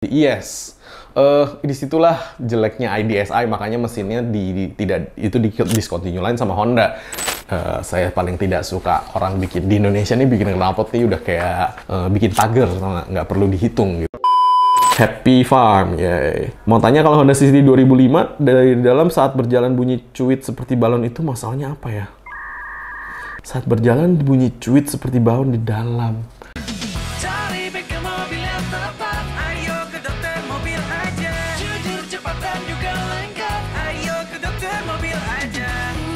Yes, disitulah jeleknya IDSI, makanya mesinnya tidak discontinue lain sama Honda. Saya paling tidak suka orang bikin di Indonesia nih, bikin knalpot nih udah kayak bikin pagar, nggak perlu dihitung gitu. Happy Farm, yay. Mau tanya kalau Honda CCD 2005 dari dalam saat berjalan bunyi cuit seperti balon itu masalahnya apa ya? Saat berjalan bunyi cuit seperti balon di dalam. Cari bengkel mobil yang tepat, ayo ke Dokter Mobil aja. Jujur, cepat dan juga lengkap, ayo ke Dokter Mobil aja.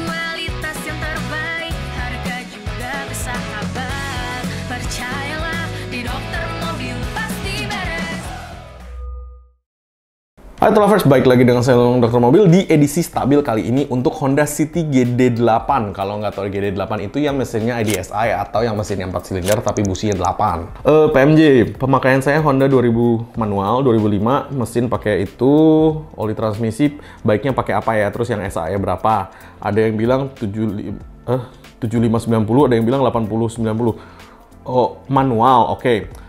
Kualitas yang terbaik, harga juga bersahabat. Percayalah, di Dokter Mobil pasti beres. Hai Lovers, baik lagi dengan saya Dr. Mobil di edisi stabil kali ini untuk Honda City GD8. Kalau nggak tahu GD8 itu yang mesinnya IDSI atau yang mesinnya 4 silinder tapi businya 8. PMJ, pemakaian saya Honda 2000 manual, 2005, mesin pakai itu, oli transmisi baiknya pakai apa ya? Terus yang SAE berapa? Ada yang bilang 7590, ada yang bilang 8090. Oh, manual, oke.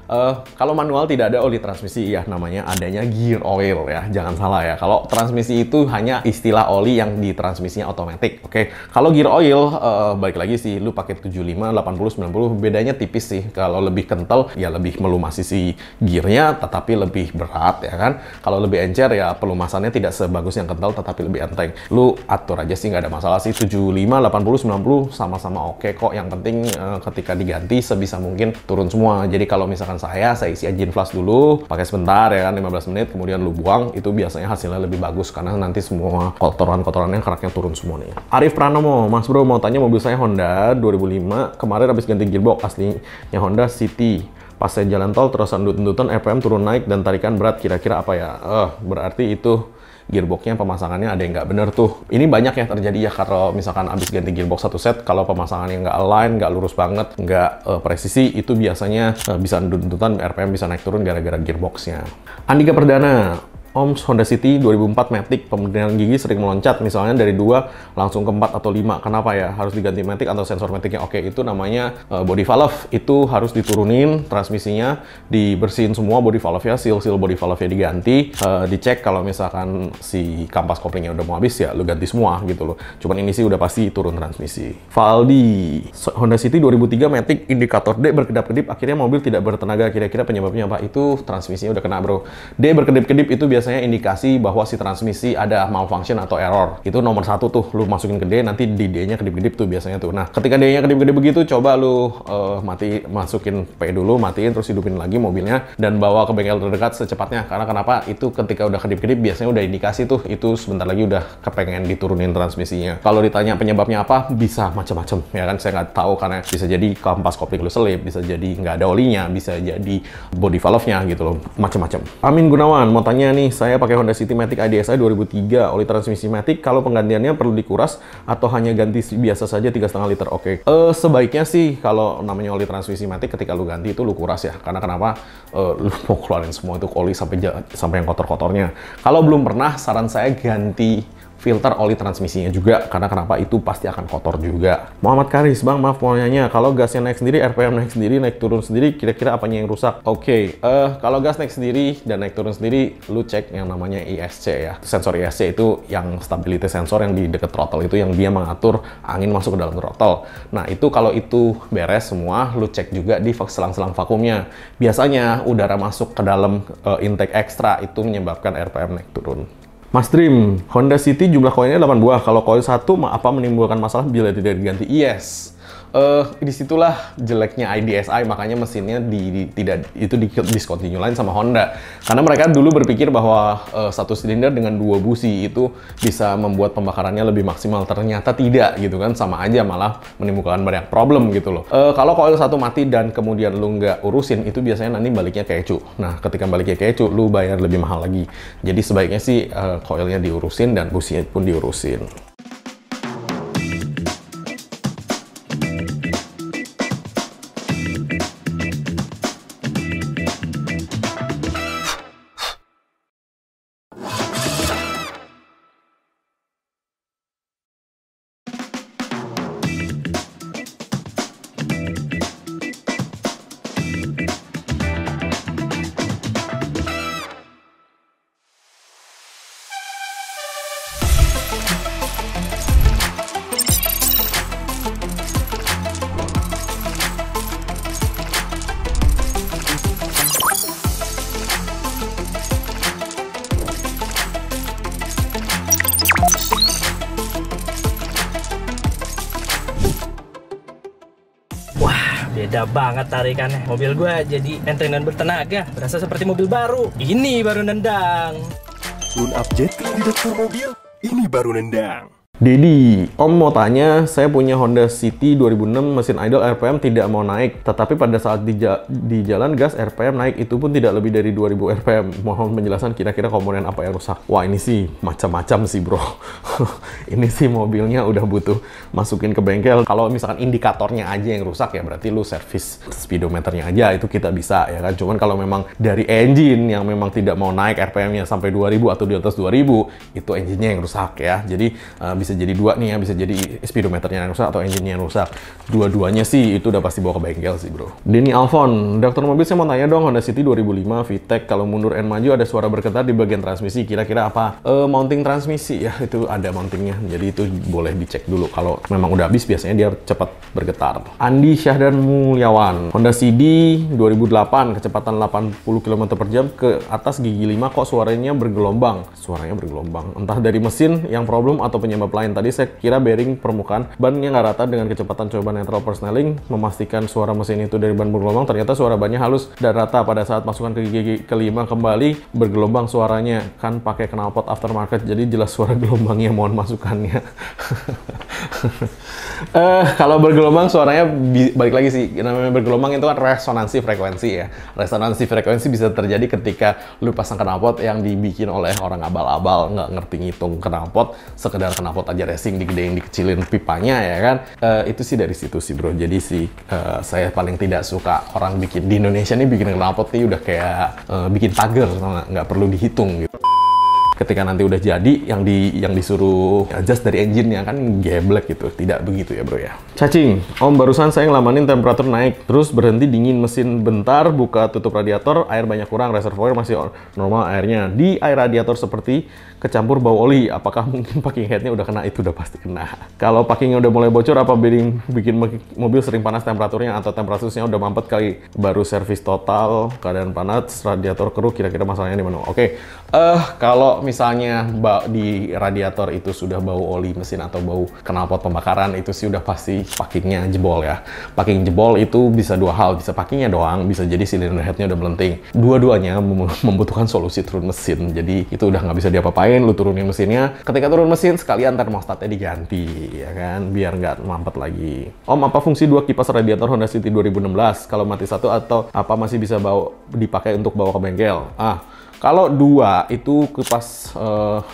Kalau manual tidak ada oli transmisi ya, namanya adanya gear oil ya, jangan salah ya. Kalau transmisi itu hanya istilah oli yang di transmisinya otomatis. Oke. Kalau gear oil balik lagi sih, lu pakai 75, 80, 90 bedanya tipis sih. Kalau lebih kental ya lebih melumasi si gearnya tetapi lebih berat ya kan. Kalau lebih encer ya pelumasannya tidak sebagus yang kental tetapi lebih enteng. Lu atur aja sih, nggak ada masalah sih. 75, 80, 90 sama-sama oke kok. Yang penting ketika diganti sebisa mungkin turun semua. Jadi kalau misalkan saya isi engine flush dulu, pakai sebentar ya kan, 15 menit, kemudian lu buang, itu biasanya hasilnya lebih bagus karena nanti semua kotoran-kotorannya keraknya turun semua nih. Arif Pranomo, Mas Bro mau tanya mobil saya Honda 2005, kemarin habis ganti gearbox aslinya Honda City. Pas saya jalan tol terus endut-endutan RPM turun naik dan tarikan berat, kira-kira apa ya? Berarti itu gearboxnya pemasangannya ada yang nggak bener tuh. Ini banyak yang terjadi ya kalau misalkan abis ganti gearbox satu set, kalau pemasangannya nggak align, nggak lurus banget, nggak presisi, itu biasanya bisa endut-endutan RPM bisa naik turun gara-gara gearboxnya. Andika Perdana, Om, Honda City 2004 Matic, pemberdayaan gigi sering meloncat, misalnya dari 2 langsung ke 4 atau 5. Kenapa ya? Harus diganti Matic atau sensor Maticnya? Oke, itu namanya body valve. Itu harus diturunin transmisinya, dibersihin semua body valve-nya, seal body valve-nya diganti, dicek kalau misalkan si kampas koplingnya udah mau habis ya lu ganti semua gitu loh. Cuman ini sih udah pasti turun transmisi. Valdi, Honda City 2003 Matic, indikator D berkedap-kedip, akhirnya mobil tidak bertenaga. Kira-kira penyebabnya apa? Itu transmisinya udah kena bro. D berkedip-kedip itu biasanya indikasi bahwa si transmisi ada malfunction atau error. Itu nomor 1 tuh, lu masukin ke D, nanti di D-nya kedip-kedip tuh biasanya tuh. Nah, ketika D-nya kedip-kedip begitu, coba lu masukin P dulu, matiin, terus hidupin lagi mobilnya, dan bawa ke bengkel terdekat secepatnya. Karena kenapa? Itu ketika udah kedip-kedip, biasanya udah indikasi tuh, itu sebentar lagi udah kepengen diturunin transmisinya. Kalau ditanya penyebabnya apa, bisa macam-macam. Ya kan, saya nggak tahu, karena bisa jadi kampas kopling lu selip, bisa jadi nggak ada olinya, bisa jadi body valve-nya gitu loh, macam-macam. Amin Gunawan, mau tanya nih, saya pakai Honda City Matic IDSI 2003, oli transmisi Matic, kalau penggantiannya perlu dikuras atau hanya ganti biasa saja 3,5 liter? Oke. Sebaiknya sih kalau namanya oli transmisi Matic ketika lu ganti itu lu kuras ya. Karena kenapa? Lu mau keluarin semua itu oli sampai yang kotor-kotornya. Kalau belum pernah, saran saya ganti filter oli transmisinya juga, karena kenapa? Itu pasti akan kotor juga. Muhammad Karis, Bang, maaf mau nanya, kalau gasnya naik sendiri, RPM naik sendiri, naik turun sendiri, kira-kira apanya yang rusak? Oke, kalau gas naik sendiri dan naik turun sendiri, lu cek yang namanya ISC ya. Sensor ISC itu yang stability sensor yang di dekat throttle itu, yang dia mengatur angin masuk ke dalam throttle. Nah, itu kalau itu beres semua, lu cek juga di selang-selang vakumnya. Biasanya udara masuk ke dalam intake ekstra itu menyebabkan RPM naik turun. Mas Dream, Honda City jumlah koilnya 8 buah. Kalau koil 1, apa menimbulkan masalah bila tidak diganti? Yes. Disitulah jeleknya IDSI, makanya mesinnya tidak discontinue lain sama Honda. Karena mereka dulu berpikir bahwa 1 silinder dengan 2 busi itu bisa membuat pembakarannya lebih maksimal. Ternyata tidak gitu kan, sama aja malah menimbulkan banyak problem gitu loh. Kalau koil 1 mati dan kemudian lu nggak urusin, itu biasanya nanti baliknya kecu. Nah, ketika baliknya kecu, lu bayar lebih mahal lagi. Jadi sebaiknya sih koilnya diurusin dan businya pun diurusin. Beda banget tarikannya. Mobil gua jadi enteng dan bertenaga. Berasa seperti mobil baru. Ini baru nendang. Tune up jeti di dokter mobil, ini baru nendang. Dedi, Om mau tanya, saya punya Honda City 2006 mesin idle RPM tidak mau naik, tetapi pada saat di jalan gas RPM naik, itu pun tidak lebih dari 2000 RPM. Mohon penjelasan kira-kira komponen apa yang rusak. Wah, ini sih macam-macam sih bro. Ini sih mobilnya udah butuh masukin ke bengkel. Kalau misalkan indikatornya aja yang rusak ya berarti lu servis speedometernya aja, itu kita bisa ya kan. Cuman kalau memang dari engine yang memang tidak mau naik RPM-nya sampai 2000 atau di atas 2000, itu engine-nya yang rusak ya. Jadi bisa jadi dua nih ya, bisa jadi speedometernya yang rusak atau engine-nya yang rusak. Dua-duanya sih itu udah pasti bawa ke bengkel sih bro. Denny Alfon, dokter mobil saya mau tanya dong, Honda City 2005 VTEC kalau mundur and maju ada suara bergetar di bagian transmisi, kira-kira apa? Mounting transmisi ya, itu ada mountingnya, jadi itu boleh dicek dulu. Kalau memang udah habis biasanya dia cepat bergetar. Andi Syahdan Mulyawan, Honda CD 2008 kecepatan 80 km per jam ke atas gigi 5 kok suaranya bergelombang. Suaranya bergelombang, entah dari mesin yang problem atau penyebab lain. Tadi saya kira bearing permukaan bannya nggak rata dengan kecepatan coba neutral persneling, memastikan suara mesin itu dari ban bergelombang, ternyata suara bannya halus dan rata. Pada saat masukkan ke gigi kelima kembali bergelombang suaranya, kan pakai knalpot aftermarket jadi jelas suara gelombangnya, mohon masukannya. Kalau bergelombang suaranya balik lagi sih, namanya bergelombang itu kan resonansi frekuensi ya. Resonansi frekuensi bisa terjadi ketika lu pasang knalpot yang dibikin oleh orang abal-abal, nggak ngerti ngitung knalpot, sekedar knalpot aja racing, digedein dikecilin pipanya ya kan. Itu sih dari situ sih bro. Jadi sih saya paling tidak suka orang bikin di Indonesia nih, bikin knalpot nih udah kayak bikin pagar, nggak perlu dihitung gitu. Ketika nanti udah jadi, yang disuruh adjust dari engine-nya kan geblek gitu. Tidak begitu ya bro ya. Cacing, Om barusan saya ngelamanin temperatur naik, terus berhenti dingin mesin bentar, buka tutup radiator, air banyak kurang, reservoir masih normal airnya. Di air radiator seperti kecampur bau oli, apakah mungkin packing headnya udah kena? Itu udah pasti kena. Kalau packingnya udah mulai bocor, apa bikin mobil sering panas temperaturnya atau temperaturnya udah mampet kali? Baru servis total, keadaan panas, radiator keruh, kira-kira masalahnya di mana? Oke, kalau misalnya di radiator itu sudah bau oli mesin atau bau knalpot pembakaran, itu sih udah pasti packingnya jebol ya. Packing jebol itu bisa dua hal, bisa packingnya doang, bisa jadi silinder headnya udah melenting. Dua-duanya membutuhkan solusi turun mesin, jadi itu udah nggak bisa diapa-apain. Lu turunin mesinnya, ketika turun mesin sekalian termostatnya diganti ya kan, biar nggak mampet lagi. Om, apa fungsi dua kipas radiator Honda City 2016? Kalau mati satu atau apa masih bisa dipakai untuk bawa ke bengkel? Kalau dua itu kipas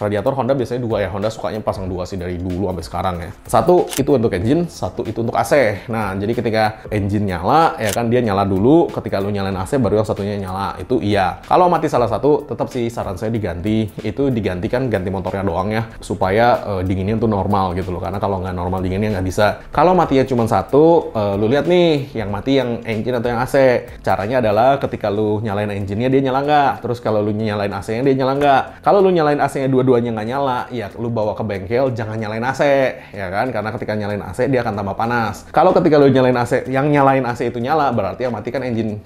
radiator Honda biasanya dua ya. Honda sukanya pasang dua sih dari dulu sampai sekarang ya. Satu itu untuk engine, satu itu untuk AC. Nah, jadi ketika engine nyala ya kan, dia nyala dulu. Ketika lu nyalain AC baru yang satunya nyala. Itu iya. Kalau mati salah satu, tetap sih saran saya diganti. Itu digantikan, ganti motornya doang ya, supaya dinginnya tuh normal gitu loh. Karena kalau nggak normal dinginnya nggak bisa. Kalau matinya cuma satu, lu lihat nih, yang mati yang engine atau yang AC. Caranya adalah ketika lu nyalain engine-nya dia nyala nggak. Terus kalau lu nyalain AC-nya dia nyala nggak. Kalau lu nyalain AC-nya dua-duanya nggak nyala, ya lu bawa ke bengkel, jangan nyalain AC ya kan, karena ketika nyalain AC dia akan tambah panas. Kalau ketika lu nyalain AC, yang nyalain AC itu nyala, berarti yang mati kan engine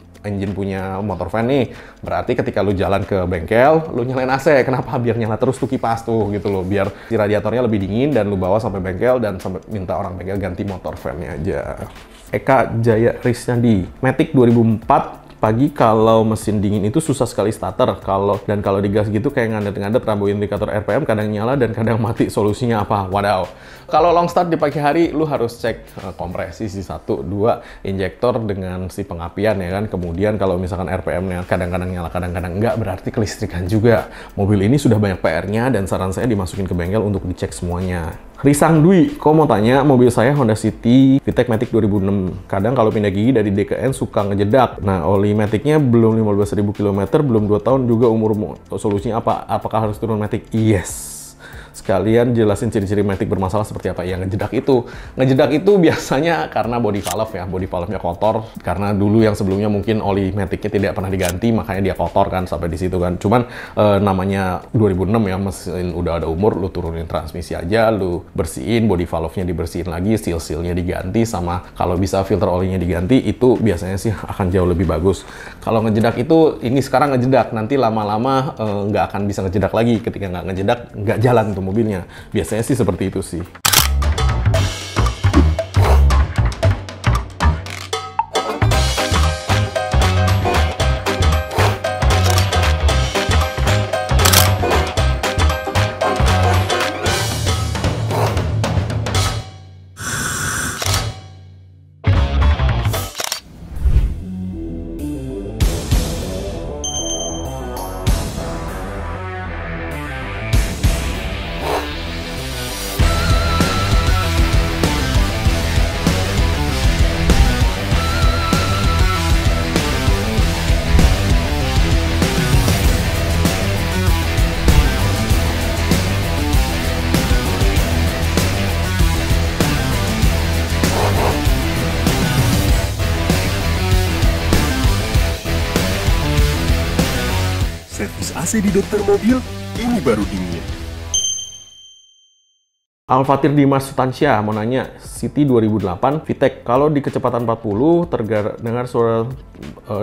punya motor fan nih. Berarti ketika lu jalan ke bengkel, lu nyalain AC. Kenapa? Biar nyala terus tuh kipas tuh gitu loh, biar si radiatornya lebih dingin dan lu bawa sampai bengkel dan sampai minta orang bengkel ganti motor fan-nya aja. Eka Jaya Risnandi, Matic 2004 pagi kalau mesin dingin itu susah sekali starter. Kalau digas gitu kayak ngadet-ngadet, rambu indikator RPM kadang nyala dan kadang mati. Solusinya apa? Wadaw. Kalau long start di pagi hari, lu harus cek kompresi si 1, 2, injektor dengan si pengapian ya kan. Kemudian kalau misalkan RPM-nya kadang-kadang nyala, kadang-kadang enggak, berarti kelistrikan juga. Mobil ini sudah banyak PR-nya dan saran saya dimasukin ke bengkel untuk dicek semuanya. Risang Dwi, kok mau tanya, mobil saya Honda City VTEC Matic 2006. Kadang kalau pindah gigi dari D ke N suka ngejedak. Nah, oli Matic-nya belum 15.000 km, belum 2 tahun juga umur. Solusinya apa? Apakah harus turun Matic? Yes. Sekalian jelasin ciri-ciri Matic bermasalah seperti apa. Ya, ngejedak itu biasanya karena body valve ya, body valve-nya kotor. Karena dulu yang sebelumnya mungkin oli Matic-nya tidak pernah diganti, makanya dia kotor kan sampai di situ kan. Cuman namanya 2006 ya, mesin udah ada umur, lu turunin transmisi aja, lu bersihin, body valve-nya dibersihin lagi, seal-sealnya diganti, sama kalau bisa filter olinya diganti, itu biasanya sih akan jauh lebih bagus. Kalau ngejedak itu, ini sekarang ngejedak, nanti lama-lama nggak akan bisa ngejedak lagi. Ketika nggak ngejedak, nggak jalan tuh mobilnya. Biasanya sih seperti itu sih. Servis AC di dokter mobil, ini baru dingin. Alfatir Dimas Sutansyah mau nanya, City 2008 VTEC, kalau di kecepatan 40 terdengar suara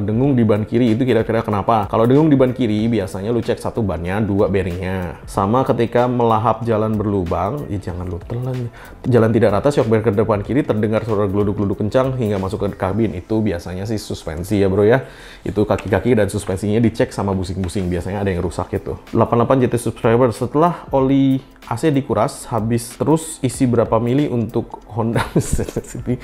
dengung di ban kiri, itu kira-kira kenapa? Kalau dengung di ban kiri biasanya lu cek satu bannya, dua bearingnya. Sama ketika melahap jalan berlubang, jangan lu telan. Jalan tidak rata, shock breaker depan kiri terdengar suara geluduk-geluduk kencang hingga masuk ke kabin, itu biasanya sih suspensi ya bro ya. Itu kaki-kaki dan suspensinya dicek sama busing-busing, biasanya ada yang rusak itu. 88 JT subscriber, setelah oli AC dikuras, habis terus isi berapa mili untuk Honda City?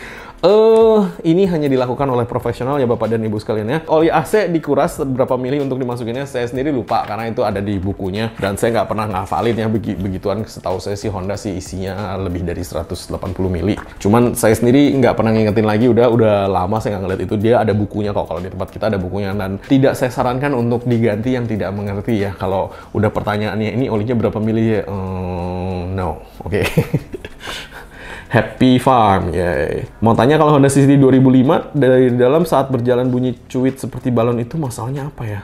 Ini hanya dilakukan oleh profesional ya Bapak dan Ibu sekalian ya. Oli AC dikuras berapa mili untuk dimasukinnya, saya sendiri lupa karena itu ada di bukunya dan saya nggak pernah ngafalin ya begituan. Setahu saya sih Honda sih isinya lebih dari 180 mili. Cuman saya sendiri nggak pernah ngingetin lagi, udah lama saya nggak ngeliat itu. Dia ada bukunya kok, kalau di tempat kita ada bukunya, dan tidak saya sarankan untuk diganti yang tidak mengerti ya. Kalau udah pertanyaannya ini olinya berapa mili ya, no, oke. Happy Farm, yay. Mau tanya, kalau Honda City 2005 dari dalam saat berjalan bunyi cuit seperti balon, itu masalahnya apa ya?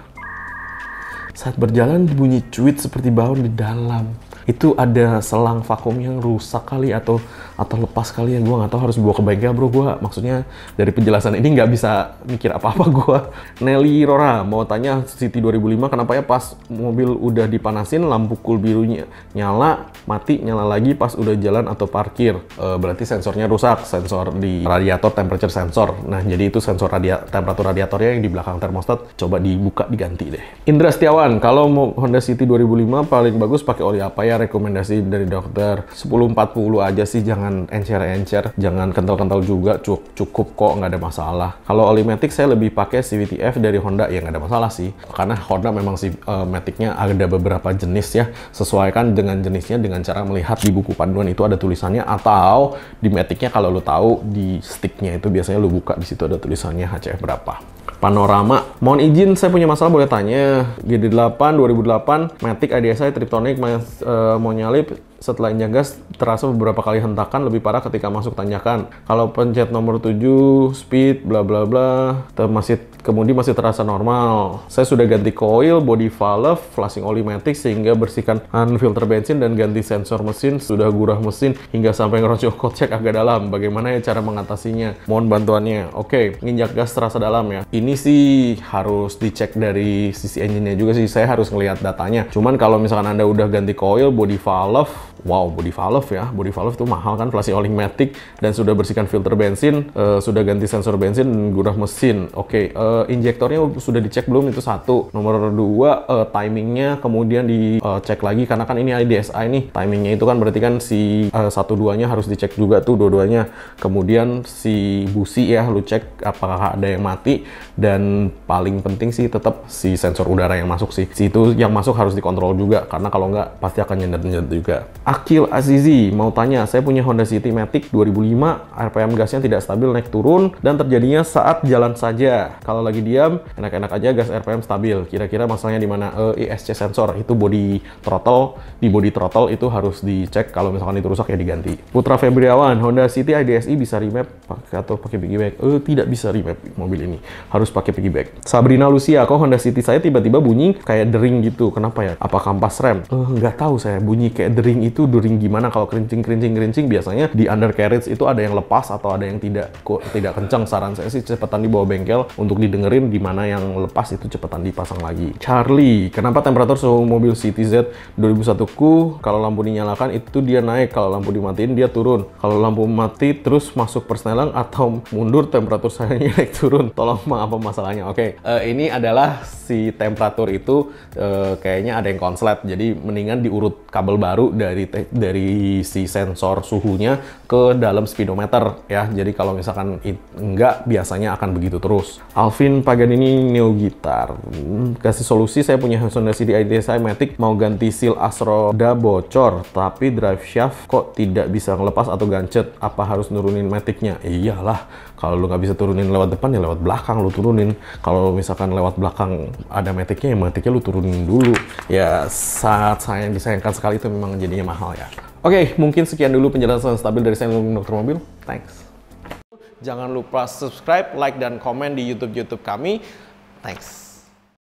Saat berjalan bunyi cuit seperti balon di dalam, itu ada selang vakum yang rusak kali atau lepas kali ya, gue nggak tahu, harus bawa ke bengkel bro. Gue maksudnya dari penjelasan ini nggak bisa mikir apa-apa gue. Nelly Rora mau tanya, City 2005 kenapa ya pas mobil udah dipanasin lampu cool birunya nyala, mati, nyala lagi pas udah jalan atau parkir? Berarti sensornya rusak, sensor di radiator, temperature sensor. Nah jadi itu sensor temperatur radiatornya yang di belakang termostat, coba dibuka diganti deh. Indra Setiawan, kalau mau Honda City 2005 paling bagus pakai oli apa ya? Rekomendasi dari dokter 1040 aja sih, jangan encer-encer, jangan kental-kental juga, cukup kok, nggak ada masalah. Kalau oli Matic saya lebih pakai CVT-F dari Honda, ya nggak ada masalah sih, karena Honda memang si Matic-nya ada beberapa jenis ya, sesuaikan dengan jenisnya dengan cara melihat di buku panduan itu ada tulisannya, atau di Matic-nya kalau lu tahu di stick-nya itu biasanya lu buka, di situ ada tulisannya HCF berapa. Panorama, mohon izin saya punya masalah, boleh tanya. GD8 2008 Matic IDSI Triptonic mau nyalip, setelah injak gas terasa beberapa kali hentakan, lebih parah ketika masuk tanjakan. Kalau pencet nomor 7 speed bla bla bla kemudian masih terasa normal. Saya sudah ganti coil, body valve, flashing oli Matic sehingga bersihkan filter bensin dan ganti sensor mesin, sudah gurah mesin hingga sampai ngerocok kocek agak dalam. Bagaimana ya cara mengatasinya? Mohon bantuannya. Oke, nginjak gas terasa dalam ya. Ini sih harus dicek dari sisi engine-nya juga sih. Saya harus ngelihat datanya. Cuman kalau misalkan Anda udah ganti coil, body valve, wow, body valve ya. Body valve itu mahal kan, flashing oli Matic, dan sudah bersihkan filter bensin, sudah ganti sensor bensin dan gurah mesin. Oke, injektornya sudah dicek belum? Itu satu. Nomor 2, timingnya kemudian dicek lagi, karena kan ini IDSI nih. Timingnya itu kan berarti kan si 1-2-nya harus dicek juga tuh dua-duanya. Kemudian si busi ya, lu cek apakah ada yang mati, dan paling penting sih tetap si sensor udara yang masuk sih. Si itu yang masuk harus dikontrol juga, karena kalau nggak pasti akan nyendat-nyendat juga. Akil Azizi mau tanya, saya punya Honda City Matic 2005, RPM gasnya tidak stabil naik turun dan terjadinya saat jalan saja. Kalau lagi diam, enak-enak aja gas RPM stabil. Kira-kira masalahnya di mana? ISC sensor, itu body throttle. Di body throttle itu harus dicek, kalau misalkan itu rusak ya diganti. Putra Febriawan, Honda City IDSI bisa remap atau pakai piggyback? Tidak bisa remap mobil ini, harus pakai piggyback. Sabrina Lucia, kok Honda City saya tiba-tiba bunyi kayak dering gitu, kenapa ya? Apa kampas rem? Nggak tahu saya, bunyi kayak dering itu dering gimana? Kalau kerincing biasanya di undercarriage itu ada yang lepas atau ada yang tidak kencang. Saran saya sih cepetan dibawa bengkel untuk didengerin, gimana yang lepas itu cepetan dipasang lagi. Charlie, kenapa temperatur suhu mobil City Z 2001 ku kalau lampu dinyalakan itu dia naik, kalau lampu dimatiin dia turun, kalau lampu mati terus masuk persneling atau mundur temperatur saya naik turun? Tolong apa masalahnya? Oke, ini adalah si temperatur itu kayaknya ada yang konslet, jadi mendingan diurut kabel baru dari si sensor suhunya ke dalam speedometer ya. Jadi kalau misalkan enggak, biasanya akan begitu terus. Alvin Paganini Neo Gitar, kasih solusi, saya punya Honda City IDSI Matic, mau ganti seal as roda bocor tapi drive shaft kok tidak bisa ngelepas atau gancet, apa harus nurunin Matic-nya? Iyalah, kalau lu nggak bisa turunin lewat depan ya lewat belakang lu turunin. Kalau misalkan lewat belakang ada Matic-nya, ya Matic-nya lu turunin dulu. Ya sangat disayangkan sekali, itu memang jadinya mahal ya. Oke, mungkin sekian dulu penjelasan stabil dari saya, Dokter Mobil. Thanks. Jangan lupa subscribe, like, dan komen di YouTube kami. Thanks.